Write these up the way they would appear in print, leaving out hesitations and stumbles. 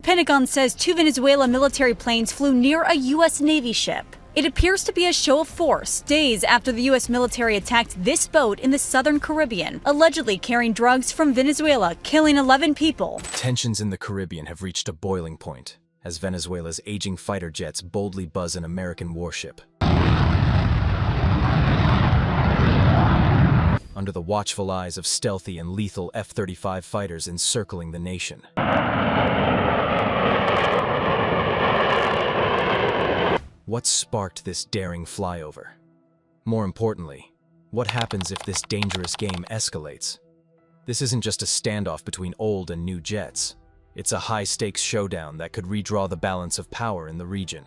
Pentagon says 2 Venezuelan military planes flew near a U.S. Navy ship. It appears to be a show of force days after the U.S. military attacked this boat in the southern Caribbean, allegedly carrying drugs from Venezuela, killing 11 people. Tensions in the Caribbean have reached a boiling point as Venezuela's aging fighter jets boldly buzz an American warship. Under the watchful eyes of stealthy and lethal F-35 fighters encircling the nation. What sparked this daring flyover? More importantly, what happens if this dangerous game escalates? This isn't just a standoff between old and new jets. It's a high-stakes showdown that could redraw the balance of power in the region.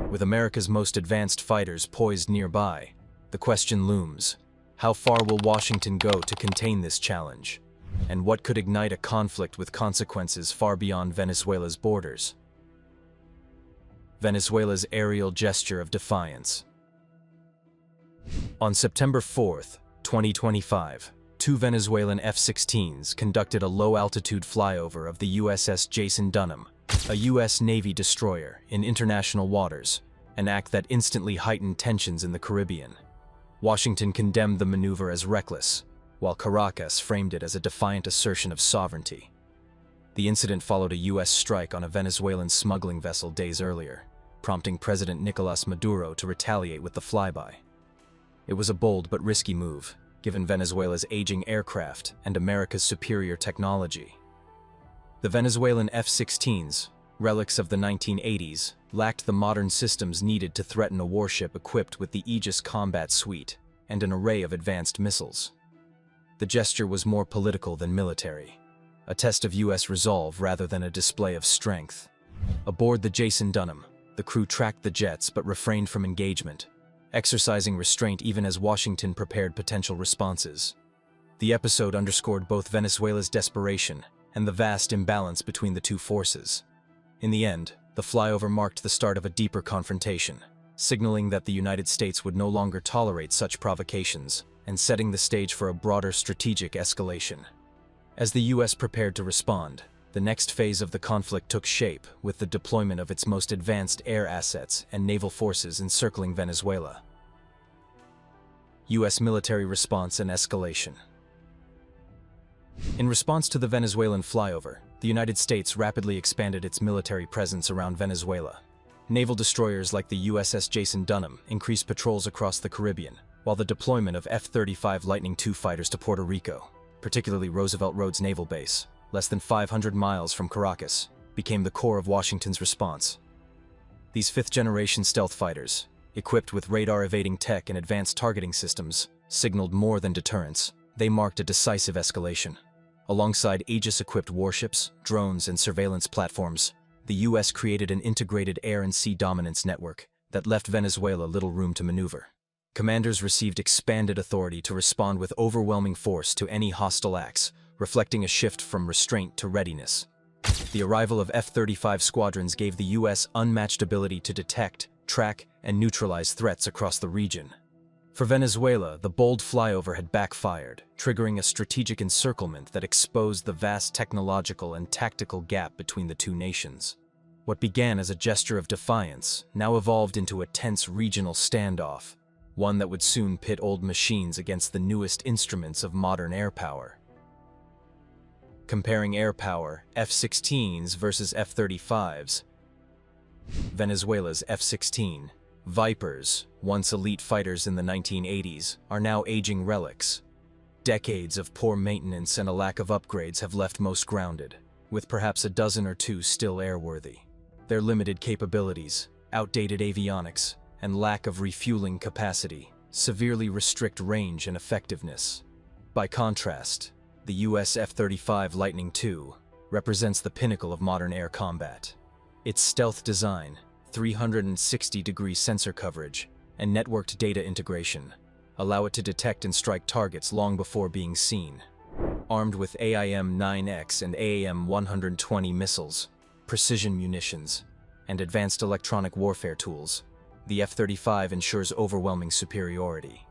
With America's most advanced fighters poised nearby, the question looms: how far will Washington go to contain this challenge? And what could ignite a conflict with consequences far beyond Venezuela's borders? Venezuela's aerial gesture of defiance. On September 4th, 2025, 2 Venezuelan F-16s conducted a low-altitude flyover of the USS Jason Dunham, a U.S. Navy destroyer, in international waters, an act that instantly heightened tensions in the Caribbean. Washington condemned the maneuver as reckless, while Caracas framed it as a defiant assertion of sovereignty. The incident followed a U.S. strike on a Venezuelan smuggling vessel days earlier, prompting President Nicolas Maduro to retaliate with the flyby. It was a bold but risky move, given Venezuela's aging aircraft and America's superior technology. The Venezuelan F-16s, relics of the 1980s, lacked the modern systems needed to threaten a warship equipped with the Aegis combat suite and an array of advanced missiles. The gesture was more political than military, a test of U.S. resolve rather than a display of strength. Aboard the Jason Dunham, the crew tracked the jets but refrained from engagement, exercising restraint even as Washington prepared potential responses. The episode underscored both Venezuela's desperation and the vast imbalance between the two forces. In the end, the flyover marked the start of a deeper confrontation, signaling that the United States would no longer tolerate such provocations and setting the stage for a broader strategic escalation. As the U.S. prepared to respond, the next phase of the conflict took shape with the deployment of its most advanced air assets and naval forces encircling Venezuela. U.S. military response and escalation. In response to the Venezuelan flyover, the United States rapidly expanded its military presence around Venezuela. Naval destroyers like the USS Jason Dunham increased patrols across the Caribbean, while the deployment of F-35 Lightning II fighters to Puerto Rico, particularly Roosevelt Roads Naval Base, less than 500 miles from Caracas, became the core of Washington's response. These fifth-generation stealth fighters, equipped with radar-evading tech and advanced targeting systems, signaled more than deterrence. They marked a decisive escalation. Alongside Aegis-equipped warships, drones, and surveillance platforms, the U.S. created an integrated air and sea dominance network that left Venezuela little room to maneuver. Commanders received expanded authority to respond with overwhelming force to any hostile acts, reflecting a shift from restraint to readiness. The arrival of F-35 squadrons gave the U.S. unmatched ability to detect, track, and neutralize threats across the region. For Venezuela, the bold flyover had backfired, triggering a strategic encirclement that exposed the vast technological and tactical gap between the two nations. What began as a gesture of defiance now evolved into a tense regional standoff, one that would soon pit old machines against the newest instruments of modern air power. Comparing air power, F-16s versus F-35s. Venezuela's F-16 Vipers, once elite fighters in the 1980s, are now aging relics. Decades of poor maintenance and a lack of upgrades have left most grounded, with perhaps a dozen or two still airworthy. Their limited capabilities, outdated avionics, and lack of refueling capacity severely restrict range and effectiveness. By contrast, the U.S. F-35 Lightning II represents the pinnacle of modern air combat. Its stealth design, 360-degree sensor coverage, and networked data integration allow it to detect and strike targets long before being seen. Armed with AIM-9X and AIM-120 missiles, precision munitions, and advanced electronic warfare tools, the F-35 ensures overwhelming superiority.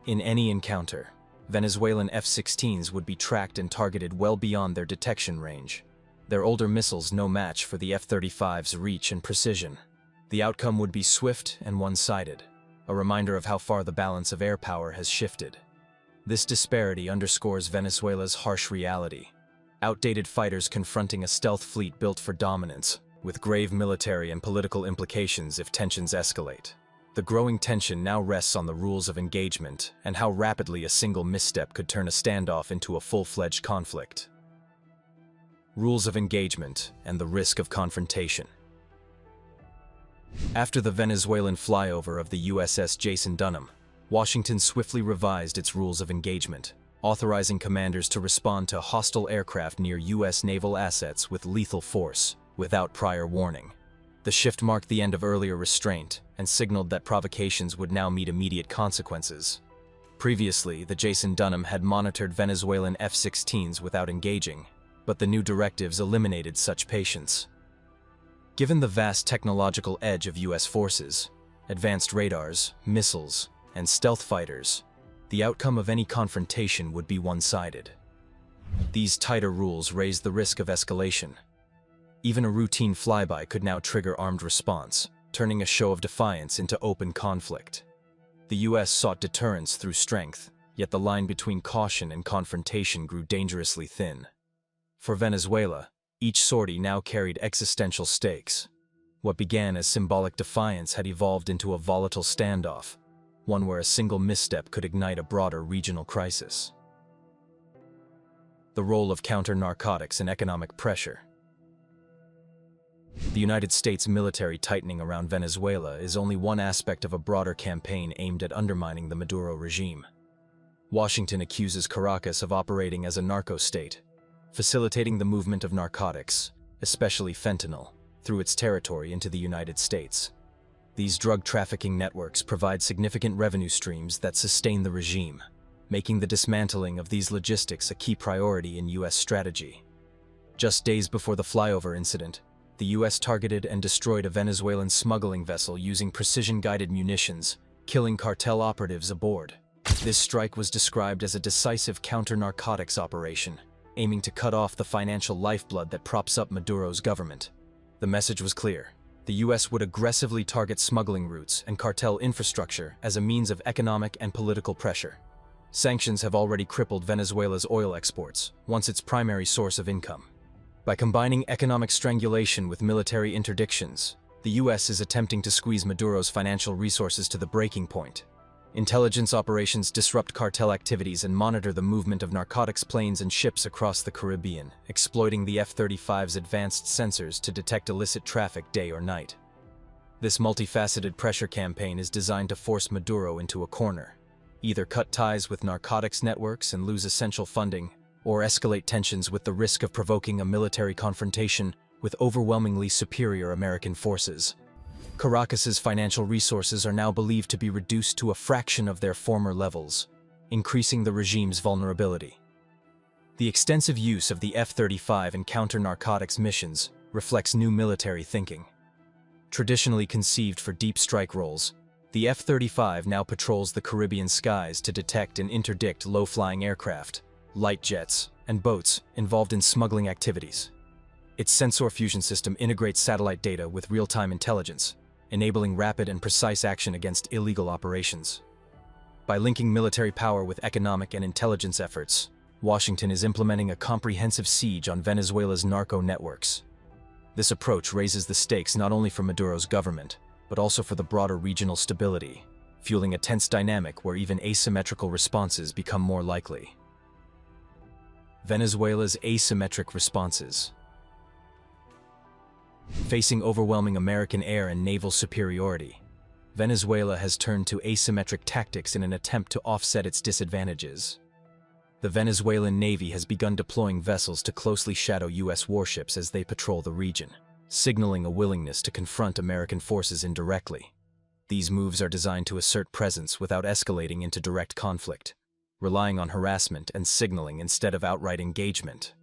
In any encounter, Venezuelan F-16s would be tracked and targeted well beyond their detection range. their older missiles no match for the F-35's reach and precision. The outcome would be swift and one-sided, a reminder of how far the balance of air power has shifted. This disparity underscores Venezuela's harsh reality. Outdated fighters confronting a stealth fleet built for dominance, with grave military and political implications if tensions escalate. The growing tension now rests on the rules of engagement and how rapidly a single misstep could turn a standoff into a full-fledged conflict. Rules of engagement and the risk of confrontation. After the Venezuelan flyover of the USS Jason Dunham, Washington swiftly revised its rules of engagement, authorizing commanders to respond to hostile aircraft near U.S. naval assets with lethal force, without prior warning. The shift marked the end of earlier restraint and signaled that provocations would now meet immediate consequences. Previously, the Jason Dunham had monitored Venezuelan F-16s without engaging, but the new directives eliminated such patience. Given the vast technological edge of U.S. forces, advanced radars, missiles, and stealth fighters, the outcome of any confrontation would be one-sided. These tighter rules raised the risk of escalation. Even a routine flyby could now trigger armed response, turning a show of defiance into open conflict. The U.S. sought deterrence through strength, yet the line between caution and confrontation grew dangerously thin. For Venezuela, each sortie now carried existential stakes. What began as symbolic defiance had evolved into a volatile standoff, one where a single misstep could ignite a broader regional crisis. The role of counter-narcotics and economic pressure. The United States military tightening around Venezuela is only one aspect of a broader campaign aimed at undermining the Maduro regime. Washington accuses Caracas of operating as a narco-state, facilitating the movement of narcotics, especially fentanyl, through its territory into the United States. These drug trafficking networks provide significant revenue streams that sustain the regime, making the dismantling of these logistics a key priority in U.S. strategy. Just days before the flyover incident, the U.S. targeted and destroyed a Venezuelan smuggling vessel using precision-guided munitions, killing cartel operatives aboard. This strike was described as a decisive counter-narcotics operation, aiming to cut off the financial lifeblood that props up Maduro's government. The message was clear. The U.S. would aggressively target smuggling routes and cartel infrastructure as a means of economic and political pressure. Sanctions have already crippled Venezuela's oil exports, once its primary source of income. By combining economic strangulation with military interdictions, the U.S. is attempting to squeeze Maduro's financial resources to the breaking point. Intelligence operations disrupt cartel activities and monitor the movement of narcotics planes and ships across the Caribbean, exploiting the F-35's advanced sensors to detect illicit traffic day or night. This multifaceted pressure campaign is designed to force Maduro into a corner. Either cut ties with narcotics networks and lose essential funding, or escalate tensions with the risk of provoking a military confrontation with overwhelmingly superior American forces. Caracas's financial resources are now believed to be reduced to a fraction of their former levels, increasing the regime's vulnerability. The extensive use of the F-35 in counter-narcotics missions reflects new military thinking. Traditionally conceived for deep strike roles, the F-35 now patrols the Caribbean skies to detect and interdict low-flying aircraft, light jets, and boats involved in smuggling activities. Its sensor fusion system integrates satellite data with real-time intelligence, enabling rapid and precise action against illegal operations. By linking military power with economic and intelligence efforts, Washington is implementing a comprehensive siege on Venezuela's narco networks. This approach raises the stakes not only for Maduro's government, but also for the broader regional stability, fueling a tense dynamic where even asymmetrical responses become more likely. Venezuela's asymmetric responses. Facing overwhelming American air and naval superiority, Venezuela has turned to asymmetric tactics in an attempt to offset its disadvantages. The Venezuelan Navy has begun deploying vessels to closely shadow U.S. warships as they patrol the region, signaling a willingness to confront American forces indirectly. These moves are designed to assert presence without escalating into direct conflict, relying on harassment and signaling instead of outright engagement.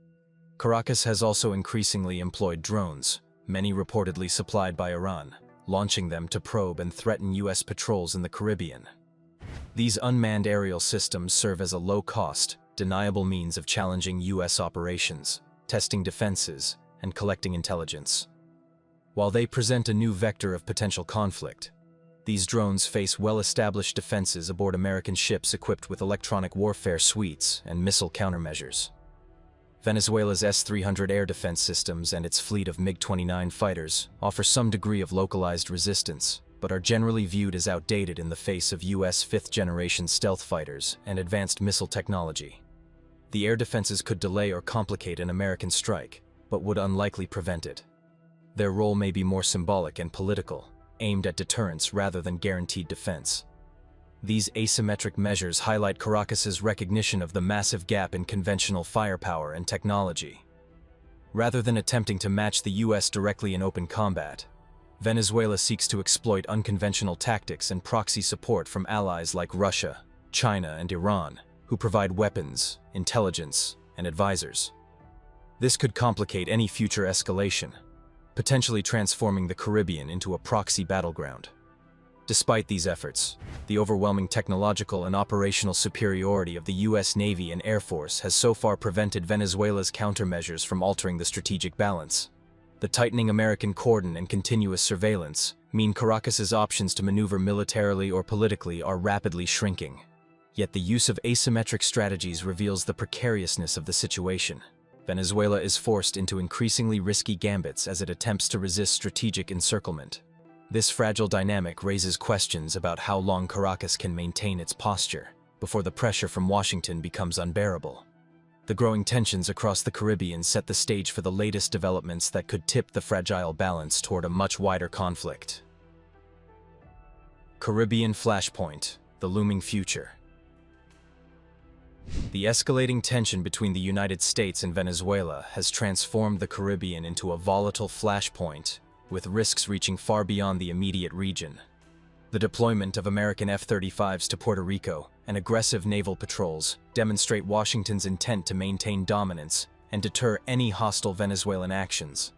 Caracas has also increasingly employed drones, many reportedly supplied by Iran, launching them to probe and threaten U.S. patrols in the Caribbean. These unmanned aerial systems serve as a low-cost, deniable means of challenging U.S. operations, testing defenses, and collecting intelligence. While they present a new vector of potential conflict, these drones face well-established defenses aboard American ships equipped with electronic warfare suites and missile countermeasures. Venezuela's S-300 air defense systems and its fleet of MiG-29 fighters offer some degree of localized resistance, but are generally viewed as outdated in the face of U.S. fifth-generation stealth fighters and advanced missile technology. The air defenses could delay or complicate an American strike, but would unlikely prevent it. Their role may be more symbolic and political, aimed at deterrence rather than guaranteed defense. These asymmetric measures highlight Caracas's recognition of the massive gap in conventional firepower and technology. Rather than attempting to match the U.S. directly in open combat, Venezuela seeks to exploit unconventional tactics and proxy support from allies like Russia, China, and Iran, who provide weapons, intelligence, and advisors. This could complicate any future escalation, potentially transforming the Caribbean into a proxy battleground. Despite these efforts, the overwhelming technological and operational superiority of the U.S. Navy and Air Force has so far prevented Venezuela's countermeasures from altering the strategic balance. The tightening American cordon and continuous surveillance mean Caracas's options to maneuver militarily or politically are rapidly shrinking. Yet the use of asymmetric strategies reveals the precariousness of the situation. Venezuela is forced into increasingly risky gambits as it attempts to resist strategic encirclement. This fragile dynamic raises questions about how long Caracas can maintain its posture before the pressure from Washington becomes unbearable. The growing tensions across the Caribbean set the stage for the latest developments that could tip the fragile balance toward a much wider conflict. Caribbean Flashpoint: The Looming Future. The escalating tension between the United States and Venezuela has transformed the Caribbean into a volatile flashpoint, with risks reaching far beyond the immediate region. The deployment of American F-35s to Puerto Rico and aggressive naval patrols demonstrate Washington's intent to maintain dominance and deter any hostile Venezuelan actions.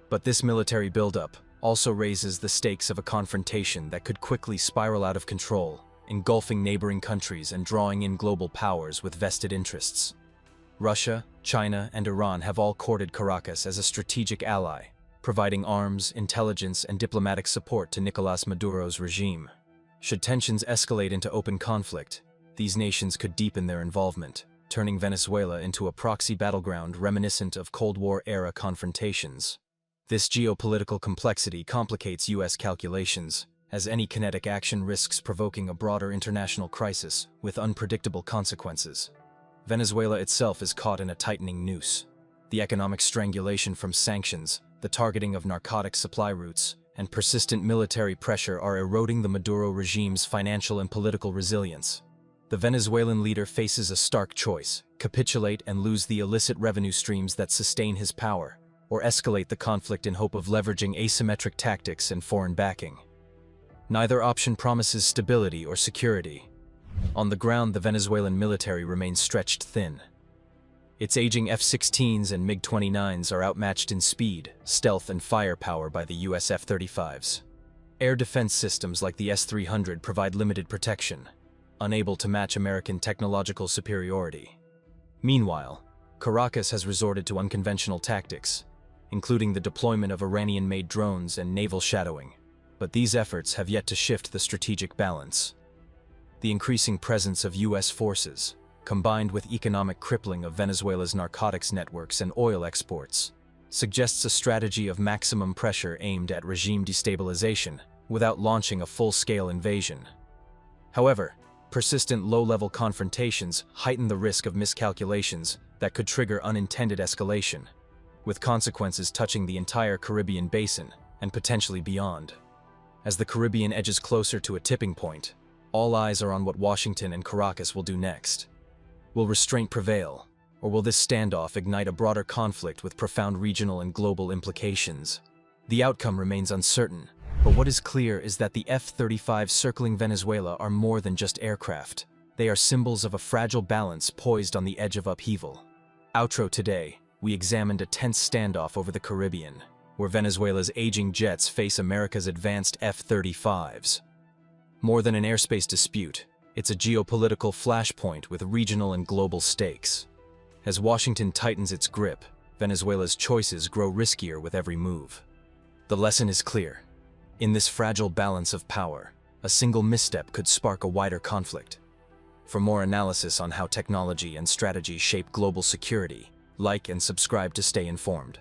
But this military buildup also raises the stakes of a confrontation that could quickly spiral out of control, engulfing neighboring countries and drawing in global powers with vested interests. Russia, China, and Iran have all courted Caracas as a strategic ally, providing arms, intelligence, and diplomatic support to Nicolás Maduro's regime. Should tensions escalate into open conflict, these nations could deepen their involvement, turning Venezuela into a proxy battleground reminiscent of Cold War-era confrontations. This geopolitical complexity complicates U.S. calculations, as any kinetic action risks provoking a broader international crisis with unpredictable consequences. Venezuela itself is caught in a tightening noose. The economic strangulation from sanctions, the targeting of narcotic supply routes, and persistent military pressure are eroding the Maduro regime's financial and political resilience. The Venezuelan leader faces a stark choice: capitulate and lose the illicit revenue streams that sustain his power, or escalate the conflict in hope of leveraging asymmetric tactics and foreign backing. Neither option promises stability or security. On the ground, the Venezuelan military remains stretched thin. Its aging F-16s and MiG-29s are outmatched in speed, stealth, and firepower by the U.S. F-35s. Air defense systems like the S-300 provide limited protection, unable to match American technological superiority. Meanwhile, Caracas has resorted to unconventional tactics, including the deployment of Iranian-made drones and naval shadowing. But these efforts have yet to shift the strategic balance. The increasing presence of U.S. forces, combined with economic crippling of Venezuela's narcotics networks and oil exports, suggests a strategy of maximum pressure aimed at regime destabilization without launching a full-scale invasion. However, persistent low-level confrontations heighten the risk of miscalculations that could trigger unintended escalation, with consequences touching the entire Caribbean basin and potentially beyond. As the Caribbean edges closer to a tipping point, all eyes are on what Washington and Caracas will do next. Will restraint prevail, or will this standoff ignite a broader conflict with profound regional and global implications? The outcome remains uncertain, but what is clear is that the F-35 circling Venezuela are more than just aircraft. They are symbols of a fragile balance poised on the edge of upheaval. Outro: today, we examined a tense standoff over the Caribbean, where Venezuela's aging jets face America's advanced F-35s. More than an airspace dispute, it's a geopolitical flashpoint with regional and global stakes. As Washington tightens its grip, Venezuela's choices grow riskier with every move. The lesson is clear. In this fragile balance of power, a single misstep could spark a wider conflict. For more analysis on how technology and strategy shape global security, like and subscribe to stay informed.